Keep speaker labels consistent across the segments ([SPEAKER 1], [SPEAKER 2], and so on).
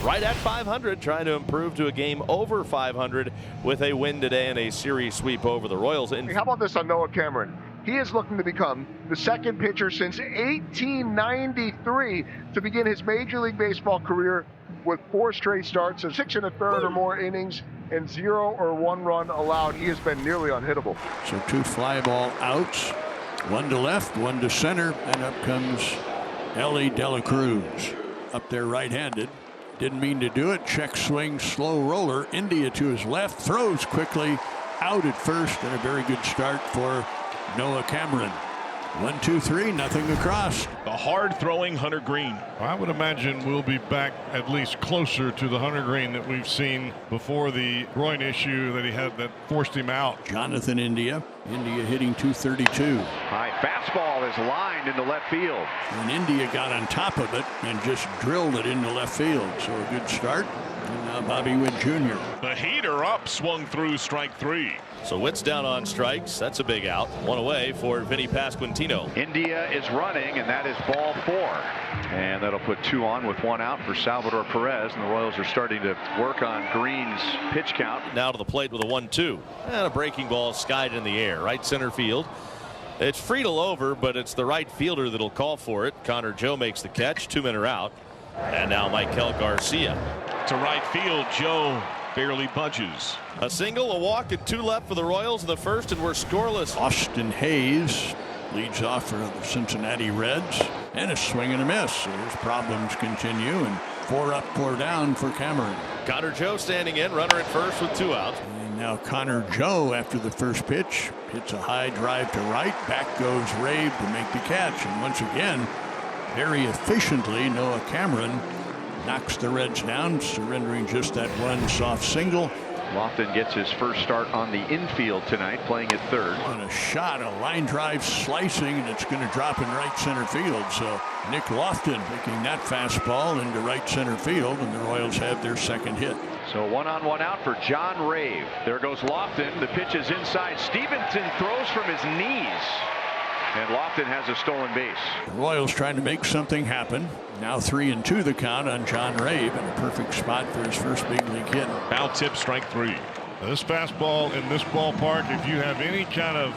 [SPEAKER 1] right at 500, trying to improve to a game over 500 with a win today and a series sweep over the Royals.
[SPEAKER 2] Hey, how about this on Noah Cameron? He is looking to become the second pitcher since 1893 to begin his Major League Baseball career with 4 straight starts, a 6 1/3 or more innings, and 0 or 1 run allowed. He has been nearly unhittable.
[SPEAKER 3] So 2 fly ball outs, 1 to left, 1 to center, and up comes Elly De La Cruz. Up there right-handed. Didn't mean to do it. Check swing, slow roller. India to his left, throws quickly, out at first, and a very good start for Noah Cameron. 1, 2, 3, nothing across.
[SPEAKER 4] The hard-throwing Hunter Greene.
[SPEAKER 5] I would imagine we'll be back at least closer to the Hunter Greene that we've seen before the groin issue that he had that forced him out.
[SPEAKER 3] Jonathan India. India hitting .232.
[SPEAKER 6] High fastball is lined into left field.
[SPEAKER 3] And India got on top of it and just drilled it into left field. So a good start. And now Bobby Witt Jr.
[SPEAKER 4] The heater up, swung through, strike 3.
[SPEAKER 1] So Witt's down on strikes. That's a big out. 1 away for Vinny Pasquantino.
[SPEAKER 6] India is running, and that is ball 4. And that'll put 2 on with 1 out for Salvador Perez. And the Royals are starting to work on Green's pitch count.
[SPEAKER 1] Now to the plate with a 1-2. And a breaking ball skied in the air. Right center field. It's Friedel over, but it's the right fielder that'll call for it. Connor Joe makes the catch. 2-men are out. And now Maikel Garcia.
[SPEAKER 4] To right field, Joe barely budges.
[SPEAKER 1] A single, a walk, and 2 left for the Royals in the first, and we're scoreless.
[SPEAKER 3] Austin Hayes leads off for the Cincinnati Reds, and a swing and a miss. So his problems continue, and 4 up, 4 down for Cameron.
[SPEAKER 1] Connor Joe standing in, runner at first with 2 outs.
[SPEAKER 3] And now Connor Joe, after the first pitch, hits a high drive to right. Back goes Rave to make the catch, and once again, very efficiently, Noah Cameron knocks the Reds down, surrendering just that 1 soft single.
[SPEAKER 6] Lofton gets his first start on the infield tonight, playing at third.
[SPEAKER 3] On a shot, a line drive slicing, and it's going to drop in right center field. So Nick Lofton taking that fastball into right center field, and the Royals have their second hit.
[SPEAKER 6] So 1 on 1 out for John Rave. There goes Lofton. The pitch is inside. Stevenson throws from his knees. And Lofton has a stolen base.
[SPEAKER 3] The Royals trying to make something happen. Now 3-2 the count on John Rave, and a perfect spot for his first big league hit.
[SPEAKER 4] Foul tip, strike 3.
[SPEAKER 5] This fastball in this ballpark, if you have any kind of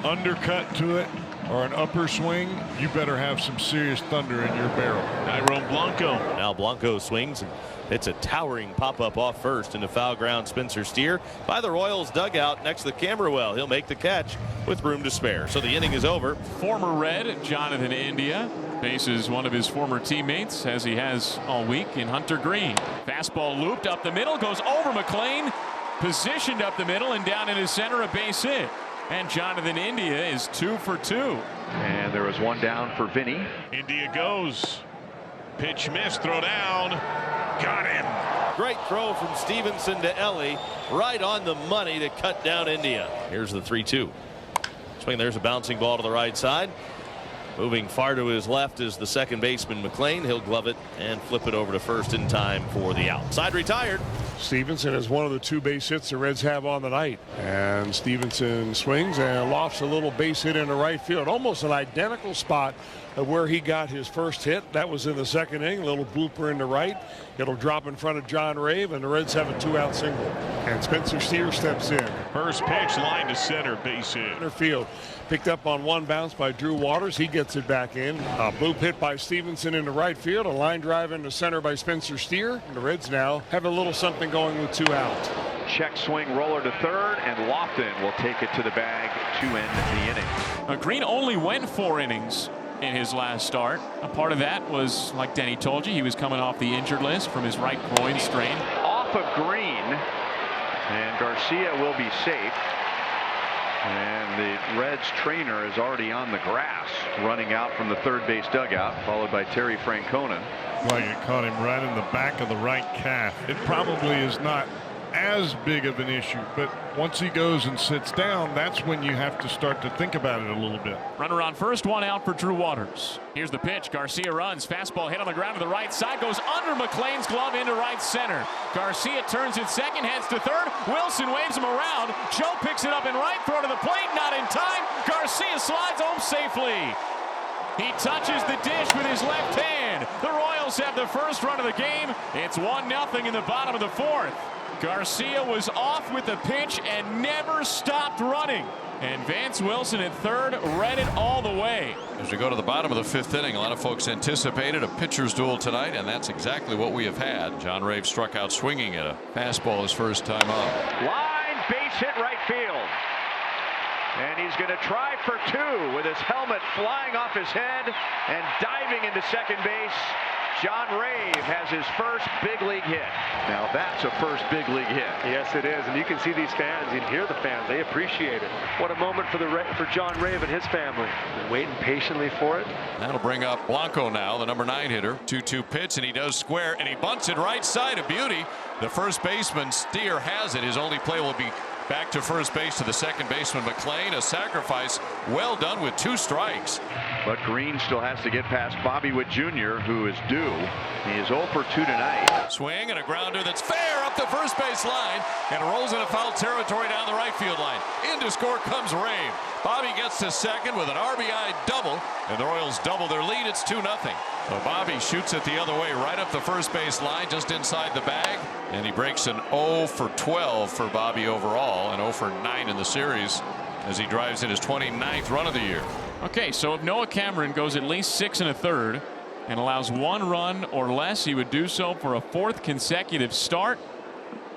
[SPEAKER 5] undercut to it or an upper swing, you better have some serious thunder in your barrel.
[SPEAKER 4] Tyrone Blanco.
[SPEAKER 1] Now Blanco swings and hits a towering pop-up off first into foul ground. Spencer Steer by the Royals dugout next to the camera well. He'll make the catch with room to spare. So the inning is over.
[SPEAKER 7] Former Red Jonathan India faces one of his former teammates, as he has all week, in Hunter Greene. Fastball looped up the middle, goes over McLean, positioned up the middle and down into center, a base hit. And Jonathan India is 2 for 2.
[SPEAKER 6] And there was 1 down for Vinny.
[SPEAKER 4] India goes. Pitch missed, throw down. Got him.
[SPEAKER 1] Great throw from Stevenson to Elly, right on the money to cut down India. Here's the 3-2. Swing, there's a bouncing ball to the right side. Moving far to his left is the second baseman McLean. He'll glove it and flip it over to first in time for the out. Side retired.
[SPEAKER 5] Stevenson is one of the 2 base hits the Reds have on the night. And Stevenson swings and lofts a little base hit into right field. Almost an identical spot of where he got his first hit. That was in the second inning. A little blooper into right. It'll drop in front of John Rave, and the Reds have a 2-out single. And Spencer Steer steps in.
[SPEAKER 4] First pitch, line to center, base hit.
[SPEAKER 5] Center field. Picked up on 1 bounce by Drew Waters. He gets it back in. A bloop hit by Stevenson into right field. A line drive into center by Spencer Steer. And the Reds now have a little something going with 2 out.
[SPEAKER 6] Check swing roller to third, and Lofton will take it to the bag to end the inning.
[SPEAKER 7] Greene only went 4 innings in his last start. A part of that was, like Denny told you, he was coming off the injured list from his right groin strain.
[SPEAKER 6] Off of Greene, and Garcia will be safe. And the Reds trainer is already on the grass, running out from the third base dugout, followed by Terry Francona.
[SPEAKER 5] Like it caught him right in the back of the right calf. It probably is not as big of an issue, but once he goes and sits down, that's when you have to start to think about it a little bit.
[SPEAKER 7] Runner on first, 1 out for Drew Waters. Here's the pitch. Garcia runs. Fastball hit on the ground to the right side. Goes under McLean's glove into right center. Garcia turns at second, heads to third. Wilson waves him around. Joe picks it up in right. Throw to the plate. Not in time. Garcia slides home safely. He touches the dish with his left hand. The Royals have the first run of the game. It's 1-0 in the bottom of the fourth. Garcia was off with the pitch and never stopped running. And Vance Wilson at third read it all the way.
[SPEAKER 8] As we go to the bottom of the fifth inning, a lot of folks anticipated a pitcher's duel tonight, and that's exactly what we have had. John Rave struck out swinging at a fastball his first time up.
[SPEAKER 6] Line base hit right field. And he's going to try for two with his helmet flying off his head and diving into second base. John Rave has his first big league hit. Now that's a first big league hit.
[SPEAKER 9] Yes, it is, and you can see these fans. You can hear the fans. They appreciate it. What a moment for John Rave and his family. Been waiting patiently for it.
[SPEAKER 8] That'll bring up Blanco now, the number 9 hitter. 2-2 pitch, and he does square, and he bunts it right side. A beauty. The first baseman Steer has it. His only play will be back to first base to the second baseman McLean. A sacrifice well done with 2 strikes.
[SPEAKER 6] But Green still has to get past Bobby Witt Jr., who is due. He is 0 for 2 tonight.
[SPEAKER 8] Swing and a grounder that's fair up the first base line and rolls into foul territory down the right field line. In to score comes Rave. Bobby gets to second with an RBI double, and the Royals double their lead. It's 2-0. So Bobby shoots it the other way right up the first base line just inside the bag, and he breaks an 0 for 12 for Bobby overall and 0 for 9 in the series as he drives in his 29th run of the year.
[SPEAKER 7] Okay, so if Noah Cameron goes at least 6 1/3 and allows 1 run or less, he would do so for a 4th consecutive start.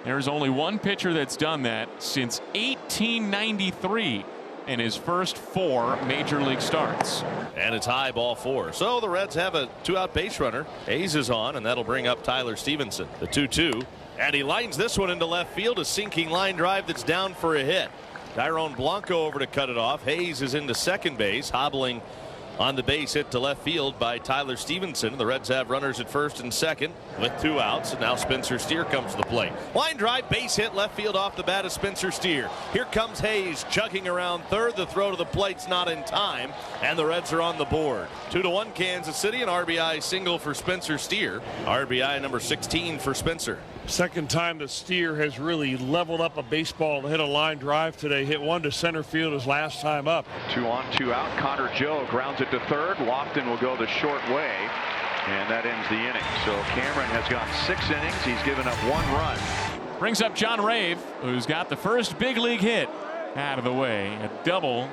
[SPEAKER 7] There's only one pitcher that's done that since 1893 in his first 4 major league starts.
[SPEAKER 1] And it's high, ball 4. So the Reds have a 2-out base runner. Hayes is on, and that'll bring up Tyler Stevenson. The 2-2, and he lines this one into left field. A sinking line drive that's down for a hit. Tyrone Blanco over to cut it off. Hayes is into second base, hobbling on the base hit to left field by Tyler Stevenson. The Reds have runners at first and second with 2 outs, and now Spencer Steer comes to the plate. Line drive, base hit left field off the bat of Spencer Steer. Here comes Hayes chugging around third. The throw to the plate's not in time, and the Reds are on the board. 2-1 Kansas City. An RBI single for Spencer Steer. RBI number 16 for Spencer.
[SPEAKER 5] Second time that Steer has really leveled up a baseball and hit a line drive today. Hit one to center field his last time up.
[SPEAKER 6] 2 on, 2 out. Connor Joe grounds it to third. Lofton will go the short way, and that ends the inning. So Cameron has gone 6 innings. He's given up 1 run.
[SPEAKER 7] Brings up John Rave, who's got the first big league hit out of the way. A double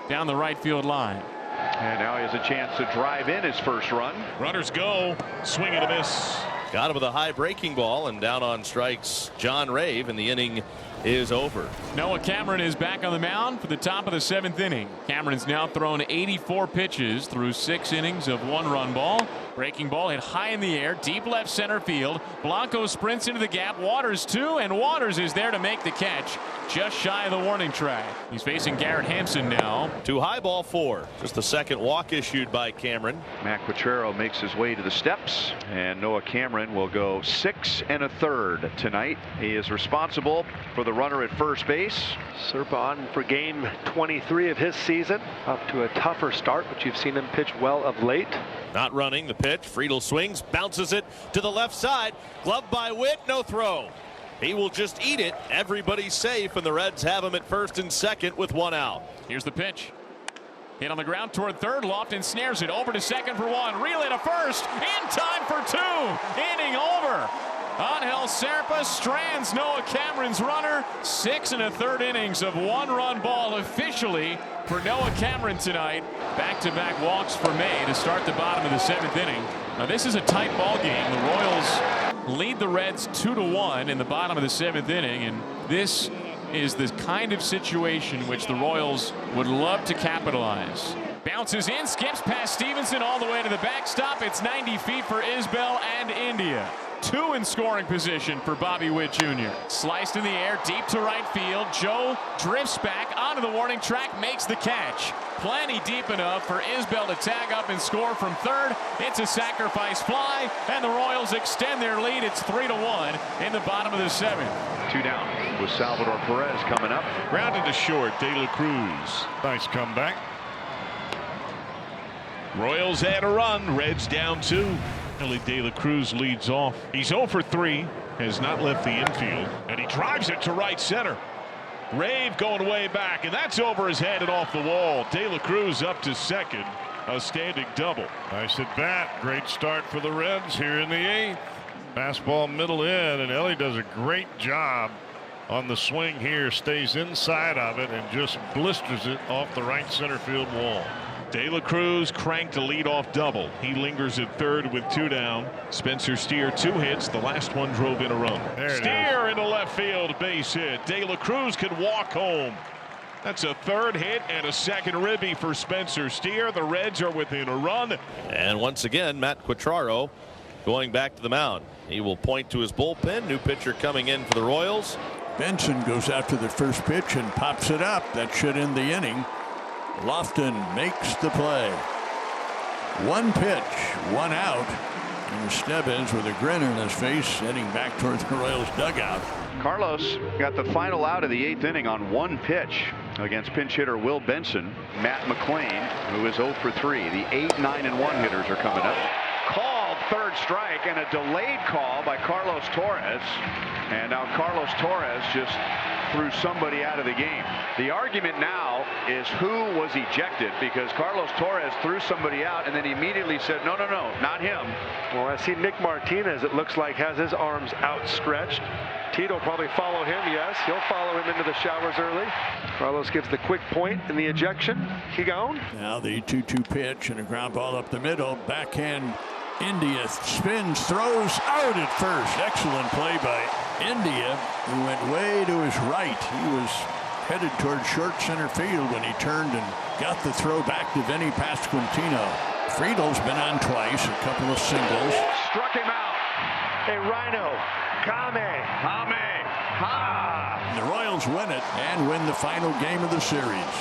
[SPEAKER 7] down the right field line.
[SPEAKER 6] And now he has a chance to drive in his first run.
[SPEAKER 4] Runners go. Swing and a miss.
[SPEAKER 1] Got him with a high breaking ball, and down on strikes John Rave, and the inning is over.
[SPEAKER 7] Noah Cameron is back on the mound for the top of the 7th inning. Cameron's now thrown 84 pitches through 6 innings of 1-run ball. Breaking ball hit high in the air, deep left center field. Blanco sprints into the gap. Waters too, and Waters is there to make the catch just shy of the warning track. He's facing Garrett Hampson now.
[SPEAKER 1] 2 high, ball 4. Just the second walk issued by Cameron.
[SPEAKER 6] Mac Quatrero makes his way to the steps, and Noah Cameron will go 6 1/3 tonight. He is responsible for the runner at first base.
[SPEAKER 9] Serpa on for game 23 of his season. Up to a tougher start, but you've seen him pitch well of late.
[SPEAKER 1] Not running the pitch. Friedel swings, bounces it to the left side. Gloved by Witt, no throw. He will just eat it. Everybody's safe, and the Reds have him at first and second with 1 out.
[SPEAKER 7] Here's the pitch. Hit on the ground toward third. Lofton snares it over to second for 1. Relay to first. In time for 2. Inning over. Angel Serpa strands Noah Cameron's runner. 6 1/3 innings of 1-run ball officially for Noah Cameron tonight. Back-to-back walks for May to start the bottom of the 7th inning. Now this is a tight ball game. The Royals lead the Reds 2-1 in the bottom of the 7th inning, and this is the kind of situation which the Royals would love to capitalize. Bounces in, skips past Stevenson all the way to the backstop. It's 90 feet for Isbell and India. 2 in scoring position for Bobby Witt Jr. Sliced in the air, deep to right field. Joe drifts back onto the warning track, makes the catch. Plenty deep enough for Isbell to tag up and score from third. It's a sacrifice fly, and the Royals extend their lead. It's 3-1 in the bottom of the 7th.
[SPEAKER 6] 2 down with Salvador Perez coming up.
[SPEAKER 4] Grounded to short. De La Cruz. Nice comeback. Royals add a run. Reds down 2. Ellie De La Cruz leads off. He's 0 for 3. Has not left the infield. And he drives it to right center. Rave going way back. And that's over his head and off the wall. De La Cruz up to second. a standing double.
[SPEAKER 5] Nice at bat. Great start for the Reds here in the 8th. Fastball middle in, and Ellie does a great job on the swing here. Stays inside of it and just blisters it off the right center field wall.
[SPEAKER 4] De La Cruz cranked a leadoff double. He lingers at third with 2 down. Spencer Steer 2 hits. The last one drove in a run. Steer into left field, base hit. De La Cruz can walk home. That's a 3rd hit and a 2nd ribby for Spencer Steer. The Reds are within a run.
[SPEAKER 1] And once again, Matt Quatraro going back to the mound. He will point to his bullpen. New pitcher coming in for the Royals.
[SPEAKER 3] Benson goes after the first pitch and pops it up. That should end the inning. Lofton makes the play. 1 pitch, 1 out. And Estevez with a grin on his face heading back towards the Royals dugout.
[SPEAKER 6] Carlos got the final out of the 8th inning on 1 pitch against pinch hitter Will Benson. Matt McLain, who is 0 for 3. The 8, 9, and 1 hitters are coming up. Called 3rd strike and a delayed call by Carlos Torres. And now Carlos Torres just threw somebody out of the game. The argument now is who was ejected, because Carlos Torres threw somebody out and then he immediately said, no, not him.
[SPEAKER 9] Well, I see Nick Martinez, it looks like, has his arms outstretched. Tito will probably follow him. Yes, he'll follow him into the showers early. Carlos gives the quick point in the ejection. He gone.
[SPEAKER 3] Now the 2-2 pitch and a ground ball up the middle. Backhand. India spins, throws out at first. Excellent play by India, who went way to his right. He was headed toward short center field when he turned and got the throw back to Vinny Pasquantino. Friedel's been on twice, a couple of singles.
[SPEAKER 6] Struck him out.
[SPEAKER 9] A Rhino.
[SPEAKER 6] Kame.
[SPEAKER 3] The Royals win it and win the final game of the series.